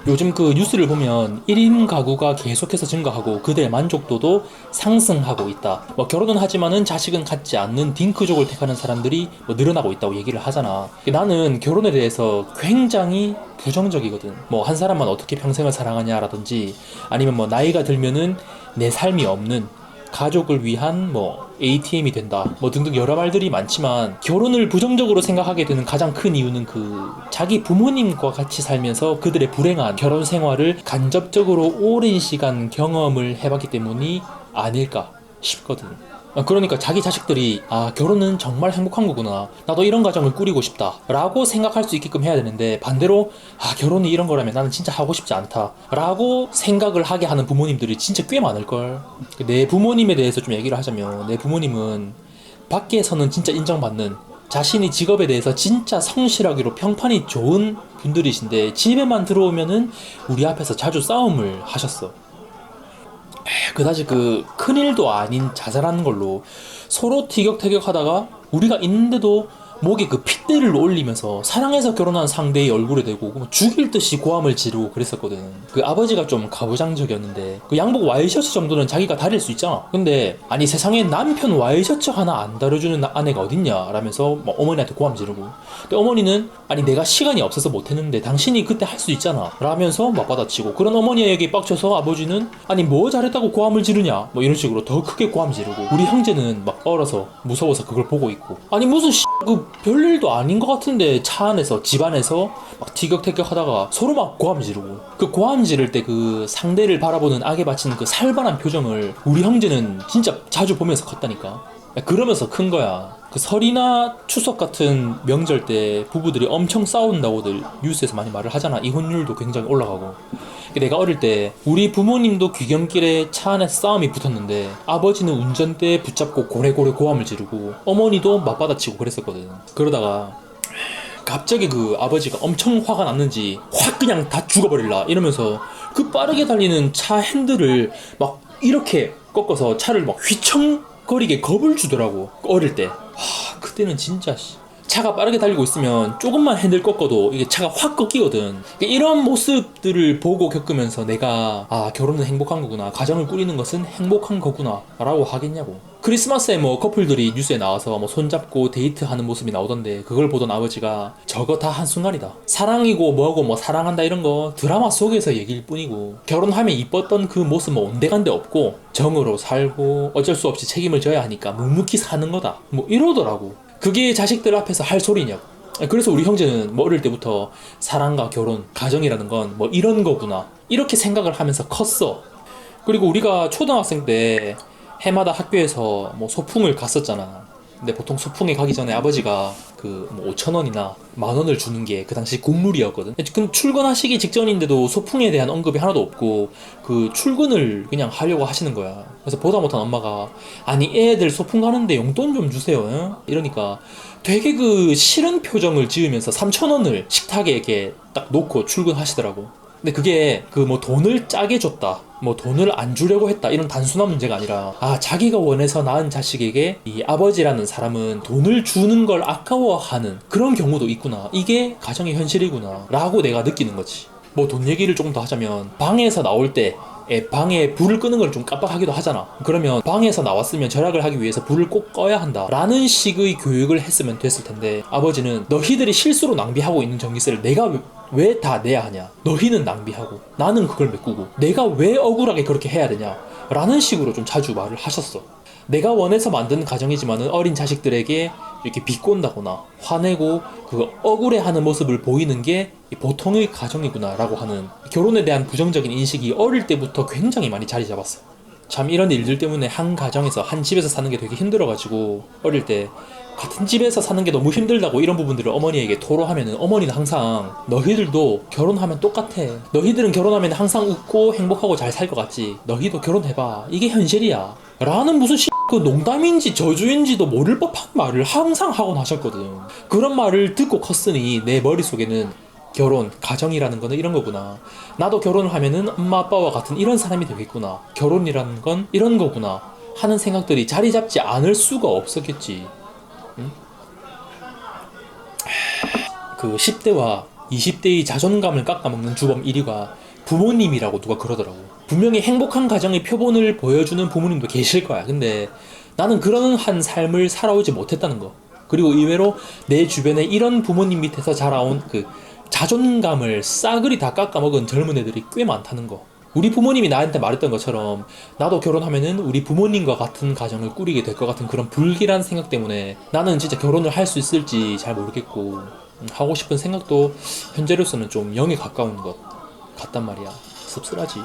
요즘 그 뉴스를 보면 1인 가구가 계속해서 증가하고 그들의 만족도도 상승하고 있다. 뭐 결혼은 하지만은 자식은 갖지 않는 딩크족을 택하는 사람들이 뭐 늘어나고 있다고 얘기를 하잖아. 나는 결혼에 대해서 굉장히 부정적이거든. 뭐 한 사람만 어떻게 평생을 사랑하냐라든지 아니면 뭐 나이가 들면은 내 삶이 없는 가족을 위한 뭐 ATM이 된다 뭐 등등 여러 말들이 많지만 결혼을 부정적으로 생각하게 되는 가장 큰 이유는 그 자기 부모님과 같이 살면서 그들의 불행한 결혼 생활을 간접적으로 오랜 시간 경험을 해봤기 때문이 아닐까 싶거든. 그러니까 자기 자식들이 아 결혼은 정말 행복한 거구나 나도 이런 가정을 꾸리고 싶다 라고 생각할 수 있게끔 해야 되는데 반대로 아 결혼이 이런 거라면 나는 진짜 하고 싶지 않다 라고 생각을 하게 하는 부모님들이 진짜 꽤 많을걸. 내 부모님에 대해서 좀 얘기를 하자면 내 부모님은 밖에서는 진짜 인정받는 자신의 직업에 대해서 진짜 성실하기로 평판이 좋은 분들이신데 집에만 들어오면은 우리 앞에서 자주 싸움을 하셨어. 그다지 그 큰일도 아닌 자잘한 걸로 서로 티격태격 하다가 우리가 있는데도 목에 그 핏대를 올리면서 사랑해서 결혼한 상대의 얼굴에 대고 죽일 듯이 고함을 지르고 그랬었거든. 그 아버지가 좀 가부장적이었는데 그 양복 와이셔츠 정도는 자기가 다릴 수 있잖아. 근데 아니 세상에 남편 와이셔츠 하나 안 다려주는 아내가 어딨냐 라면서 뭐 어머니한테 고함 지르고 근데 어머니는 아니 내가 시간이 없어서 못했는데 당신이 그때 할 수 있잖아 라면서 막 받아치고 그런 어머니에게 빡쳐서 아버지는 아니 뭐 잘했다고 고함을 지르냐 뭐 이런 식으로 더 크게 고함 지르고 우리 형제는 막 얼어서 무서워서 그걸 보고 있고 아니 무슨 그 별일도 아닌 것 같은데 차 안에서 집 안에서 막 티격태격 하다가 서로 막 고함 지르고 그 고함 지를 때 그 상대를 바라보는 악에 바치는 그 살벌한 표정을 우리 형제는 진짜 자주 보면서 컸다니까. 그러면서 큰 거야. 그 설이나 추석 같은 명절 때 부부들이 엄청 싸운다고들 뉴스에서 많이 말을 하잖아. 이혼율도 굉장히 올라가고. 내가 어릴 때 우리 부모님도 귀경길에 차 안에서 싸움이 붙었는데 아버지는 운전대에 붙잡고 고래고래 고함을 지르고 어머니도 맞받아치고 그랬었거든. 그러다가 갑자기 그 아버지가 엄청 화가 났는지 확 그냥 다 죽어버릴라 이러면서 그 빠르게 달리는 차 핸들을 막 이렇게 꺾어서 차를 막 휘청거리게 겁을 주더라고. 어릴 때. 그때는 진짜 차가 빠르게 달리고 있으면 조금만 핸들 꺾어도 이게 차가 확 꺾이거든. 이런 모습들을 보고 겪으면서 내가 아 결혼은 행복한 거구나, 가정을 꾸리는 것은 행복한 거구나 라고 하겠냐고. 크리스마스에 뭐 커플들이 뉴스에 나와서 뭐 손잡고 데이트하는 모습이 나오던데 그걸 보던 아버지가 저거 다 한순간이다, 사랑이고 뭐고 뭐 사랑한다 이런 거 드라마 속에서 얘기일 뿐이고 결혼하면 이뻤던 그 모습 뭐 온데간데 없고 정으로 살고 어쩔 수 없이 책임을 져야 하니까 묵묵히 사는 거다 뭐 이러더라고. 그게 자식들 앞에서 할 소리냐고. 그래서 우리 형제는 뭐 어릴 때부터 사랑과 결혼, 가정이라는 건 뭐 이런 거구나 이렇게 생각을 하면서 컸어. 그리고 우리가 초등학생 때 해마다 학교에서 뭐 소풍을 갔었잖아. 근데 보통 소풍에 가기 전에 아버지가 그뭐 5천 원이나 만 원을 주는 게 그 당시 국룰이었거든. 그 출근하시기 직전인데도 소풍에 대한 언급이 하나도 없고 그 출근을 그냥 하려고 하시는 거야. 그래서 보다 못한 엄마가 아니 애들 소풍 가는데 용돈 좀 주세요. 응? 이러니까 되게 그 싫은 표정을 지으면서 3천 원을 식탁에 이렇게 딱 놓고 출근하시더라고. 근데 그게 그 뭐 돈을 짜게 줬다, 뭐 돈을 안 주려고 했다 이런 단순한 문제가 아니라 아 자기가 원해서 낳은 자식에게 이 아버지라는 사람은 돈을 주는 걸 아까워하는 그런 경우도 있구나, 이게 가정의 현실이구나 라고 내가 느끼는 거지. 뭐 돈 얘기를 조금 더 하자면 방에서 나올 때 방에 불을 끄는 걸 좀 깜빡하기도 하잖아. 그러면 방에서 나왔으면 절약을 하기 위해서 불을 꼭 꺼야 한다 라는 식의 교육을 했으면 됐을 텐데 아버지는 너희들이 실수로 낭비하고 있는 전기세를 내가 왜 다 내야 하냐, 너희는 낭비하고 나는 그걸 메꾸고 내가 왜 억울하게 그렇게 해야 되냐 라는 식으로 좀 자주 말을 하셨어. 내가 원해서 만든 가정이지만은 어린 자식들에게 이렇게 비꼰다거나 화내고 그 억울해하는 모습을 보이는 게 보통의 가정이구나 라고 하는 결혼에 대한 부정적인 인식이 어릴 때부터 굉장히 많이 자리 잡았어. 참 이런 일들 때문에 한 가정에서 한 집에서 사는 게 되게 힘들어가지고 어릴 때 같은 집에서 사는 게 너무 힘들다고 이런 부분들을 어머니에게 토로하면은 어머니는 항상 너희들도 결혼하면 똑같아, 너희들은 결혼하면 항상 웃고 행복하고 잘 살 것 같지, 너희도 결혼해봐, 이게 현실이야 라는 무슨 그 농담인지 저주인지도 모를 법한 말을 항상 하곤 하셨거든. 그런 말을 듣고 컸으니 내 머릿속에는 결혼, 가정이라는 거는 이런 거구나, 나도 결혼을 하면은 엄마 아빠와 같은 이런 사람이 되겠구나, 결혼이라는 건 이런 거구나 하는 생각들이 자리 잡지 않을 수가 없었겠지. 응? 그 10대와 20대의 자존감을 깎아먹는 주범 1위가 부모님이라고 누가 그러더라고. 분명히 행복한 가정의 표본을 보여주는 부모님도 계실 거야. 근데 나는 그런 한 삶을 살아오지 못했다는 거. 그리고 의외로 내 주변에 이런 부모님 밑에서 자라온 그 자존감을 싸그리 다 깎아먹은 젊은 애들이 꽤 많다는 거. 우리 부모님이 나한테 말했던 것처럼 나도 결혼하면은 우리 부모님과 같은 가정을 꾸리게 될 것 같은 그런 불길한 생각 때문에 나는 진짜 결혼을 할 수 있을지 잘 모르겠고 하고 싶은 생각도 현재로서는 좀 0에 가까운 것 같단 말이야. 씁쓸하지.